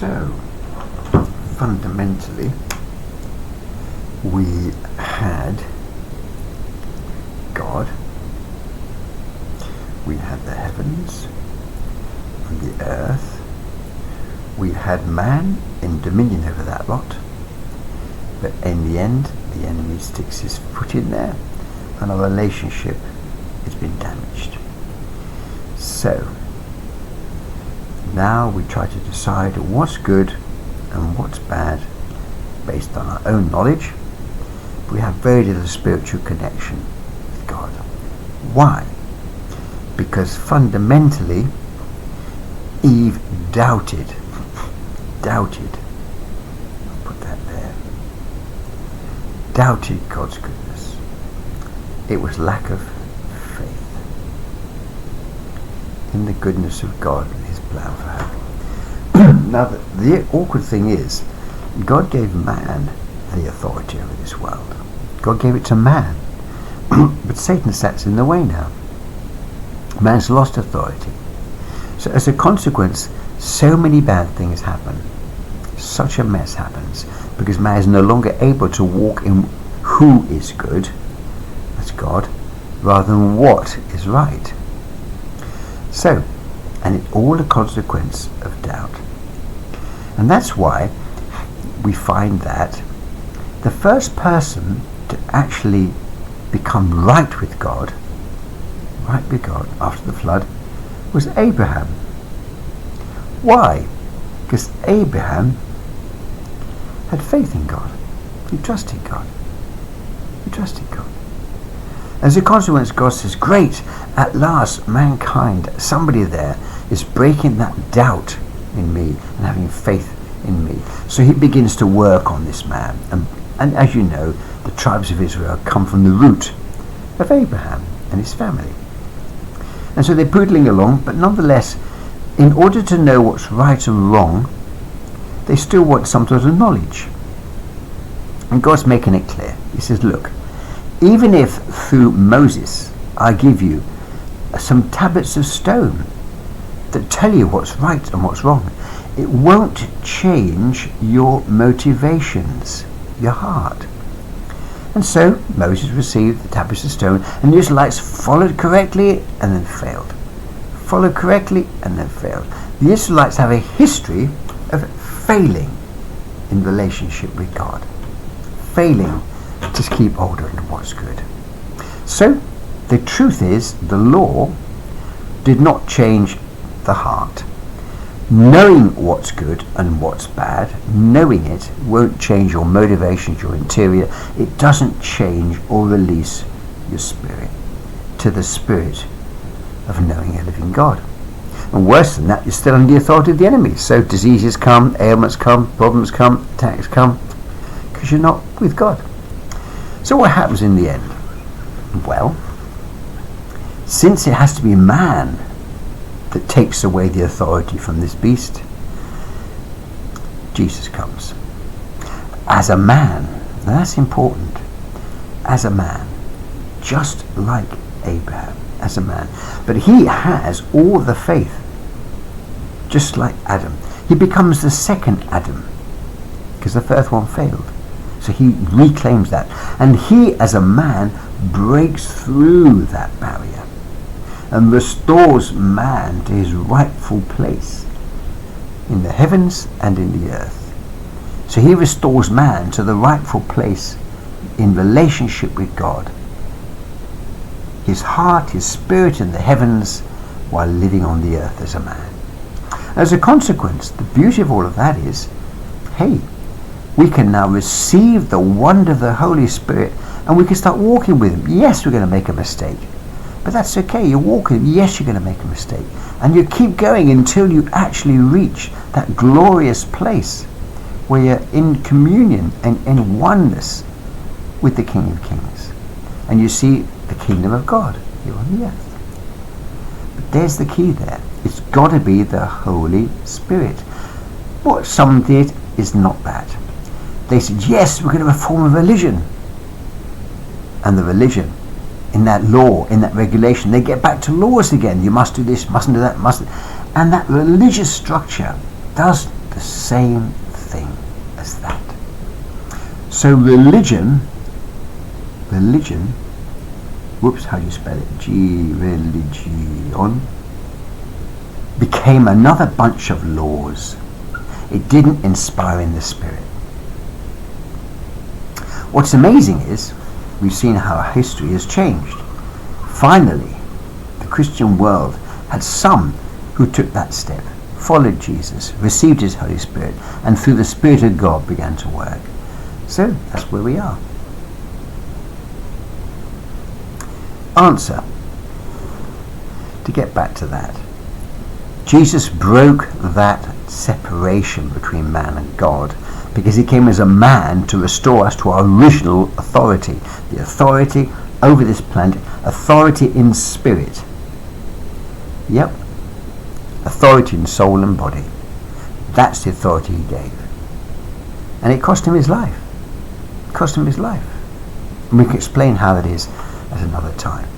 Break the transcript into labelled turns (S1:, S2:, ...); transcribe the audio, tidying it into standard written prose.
S1: So, fundamentally, we had God, we had the heavens and the earth, we had man in dominion over that lot, but in the end, the enemy sticks his foot in there and our relationship has been damaged. So, now we try to decide what's good and what's bad based on our own knowledge. We have very little spiritual connection with God. Why? Because fundamentally Eve doubted. I'll put that there. Doubted God's goodness. It was lack of faith in the goodness of God and his plan for her. Now the awkward thing is, God gave man the authority over this world. God gave it to man. But Satan sits in the way now. Man's lost authority. So as a consequence, so many bad things happen. Such a mess happens because man is no longer able to walk in who is good, that's God, rather than what is right. So, and it's all a consequence of doubt. And that's why we find that the first person to actually become right with God after the flood was Abraham. Why? Because Abraham had faith in God. He trusted God. As a consequence, God says, great, at last mankind, somebody there is breaking that doubt in me and having faith in me. So he begins to work on this man. And as you know, the tribes of Israel come from the root of Abraham and his family. And so they're poodling along, but nonetheless, in order to know what's right and wrong, they still want some sort of knowledge. And God's making it clear. He says, look, even if through Moses I give you some tablets of stone that tell you what's right and what's wrong, it won't change your motivations, your heart. And so Moses received the tablets of stone, and the Israelites followed correctly and then failed. Followed correctly and then failed. The Israelites have a history of failing in relationship with God. Failing to keep hold of what's good. So the truth is, the law did not change the heart. Knowing what's good and what's bad, knowing it won't change your motivations, your interior. It doesn't change or release your spirit to the spirit of knowing a living God. And worse than that, you're still under the authority of the enemy. So diseases come, ailments come, problems come, attacks come, because you're not with God. So what happens in the end? Well, since it has to be man that takes away the authority from this beast, Jesus comes as a man. Now that's important. As a man, just like Abraham, as a man. But he has all the faith, just like Adam. He becomes the second Adam, because the first one failed. So he reclaims that. And he, as a man, breaks through that barrier and restores man to his rightful place in the heavens and in the earth. So he restores man to the rightful place in relationship with God. His heart, his spirit in the heavens, while living on the earth as a man. As a consequence, the beauty of all of that is, hey, we can now receive the wonder of the Holy Spirit and we can start walking with him. Yes, we're going to make a mistake, but that's okay. You walk with him. Yes, you're going to make a mistake, and you keep going until you actually reach that glorious place where you're in communion and in oneness with the King of Kings, and you see the kingdom of God here on the earth. But there's the key there. It's got to be the Holy Spirit. What some did is not bad. They said, yes, we're going to reform a religion. And the religion, in that law, in that regulation, they get back to laws again. You must do this, mustn't do that, mustn't. And that religious structure does the the same thing as that. So religion, whoops, how do you spell it? Religion, became another bunch of laws. It didn't inspire in the Spirit. What's amazing is, we've seen how history has changed. Finally, the Christian world had some who took that step, followed Jesus, received his Holy Spirit, and through the Spirit of God began to work. So that's where we are. Answer. To get back to that, Jesus broke that separation between man and God because he came as a man to restore us to our original authority, the authority over this planet, authority in spirit. Yep, authority in soul and body. That's the authority he gave. And it cost him his life. It cost him his life. And we can explain how that is at another time.